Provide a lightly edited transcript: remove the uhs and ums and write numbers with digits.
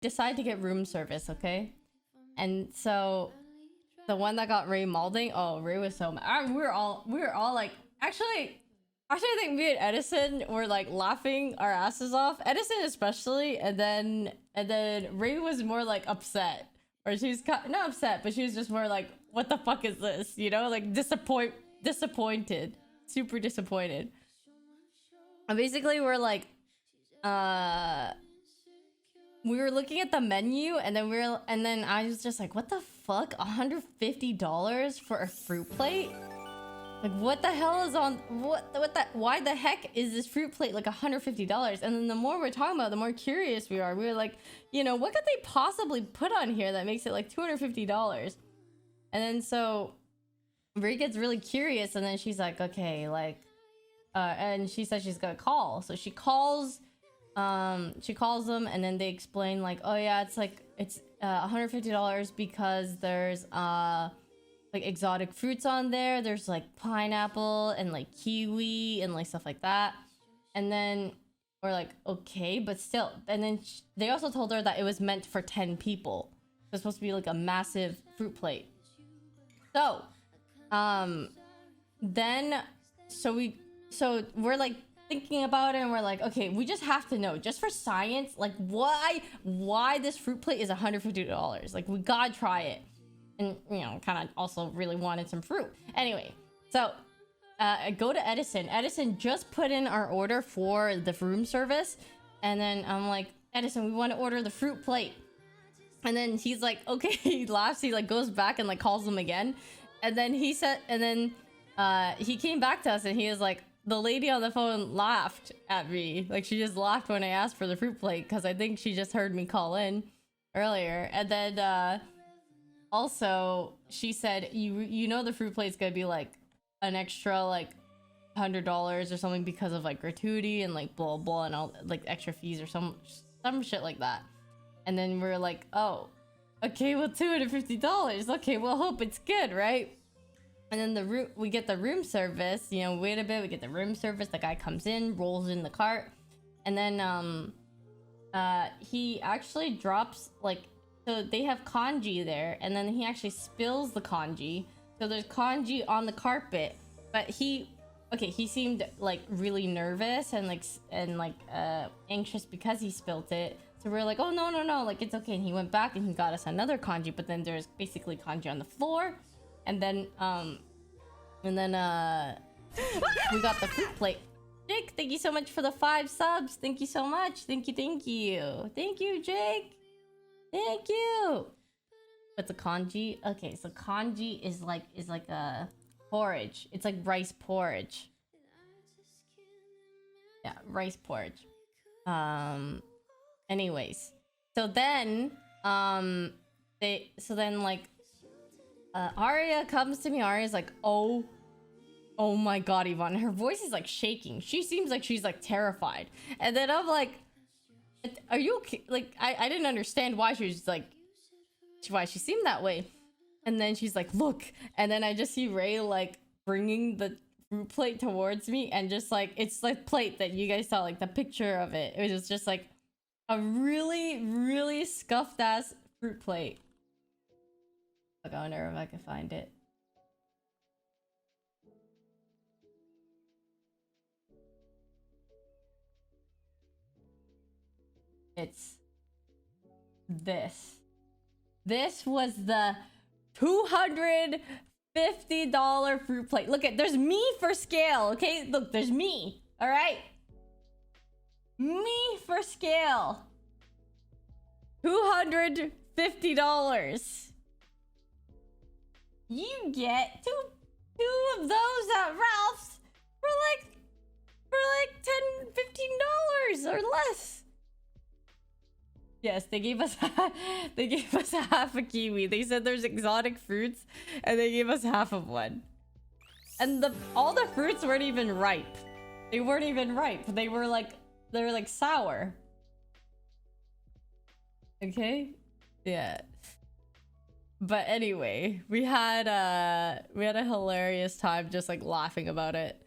decide to get room service, okay? And so the one that got Ray Malding, oh, Ray was so mad. We were all like, actually, I think me and Edison were like laughing our asses off. Edison especially, and then Ray was more like upset, or she was not upset, but she was just more like, "What the fuck is this?" You know, like disappointed, super disappointed. And basically, we're like, we were looking at the menu, and then I was just like, "What the fuck? $150 for a fruit plate?" Like, what the hell is on why the heck is this fruit plate like $150? And then the more we're talking about it, the more curious we are. We were like, you know, what could they possibly put on here that makes it like $250? And then so Brie gets really curious, and then she's like, okay, like and she said she's gonna call. So she calls them, and then they explain like, oh yeah, it's $150 because there's like exotic fruits on there. There's like pineapple and like kiwi and like stuff like that. And then we're like, okay, but still. And then they also told her that it was meant for 10 people. So it's supposed to be like a massive fruit plate. So then we're like thinking about it, and we're like, okay, we just have to know, just for science, like why this fruit plate is $150. Like, we gotta try it. And, you know, kind of also really wanted some fruit. Anyway, so I go to Edison. Edison just put in our order for the room service. And then I'm like, Edison, we want to order the fruit plate. And then he's like, okay, he laughs. He like goes back and like calls them again. And then he said, and then he came back to us, and he was like, the lady on the phone laughed at me. Like, she just laughed when I asked for the fruit plate, because I think she just heard me call in earlier. And then also, she said, you know the fruit plate's gonna be like an extra like $100 or something because of like gratuity and like blah blah and all like extra fees or some shit like that. And then we're like, oh, okay, well, $250. Okay, well, hope it's good, right? And then we get the room service. You know, wait a bit, we get the room service. The guy comes in, rolls in the cart, and then he actually drops like. So they have congee there, and then he actually spills the congee. So there's congee on the carpet, but he seemed like really nervous and anxious because he spilled it. So we're like, oh no, like it's okay. And he went back and he got us another congee, but then there's basically congee on the floor, and then we got the fruit plate. Jake, thank you so much for the 5 subs. Thank you so much. Thank you, Jake. Thank you. What's a congee? Okay, so congee is like a porridge. It's like rice porridge. Yeah, rice porridge. Anyways, so then Arya comes to me. Arya's like, oh my god, Yvonne. Her voice is like shaking. She seems like she's like terrified. And then I'm like, are you okay? Like, I didn't understand why she was like, why she seemed that way. And then she's like, look. And then I just see Ray like bringing the fruit plate towards me, and just like, it's like plate that you guys saw, like the picture of it. It was just like a really, really scuffed ass fruit plate. Look, I wonder if I can find it. It's this. This was the $250 fruit plate. Look at, there's me for scale, okay? Look, there's me, all right? Me for scale. $250. You get two of those at Ralph's for like $10, $15 or less. Yes, they gave us half a kiwi. They said there's exotic fruits, and they gave us half of one. And all the fruits weren't even ripe. They weren't even ripe. They were like sour. Okay? Yeah. But anyway, we had a hilarious time just like laughing about it.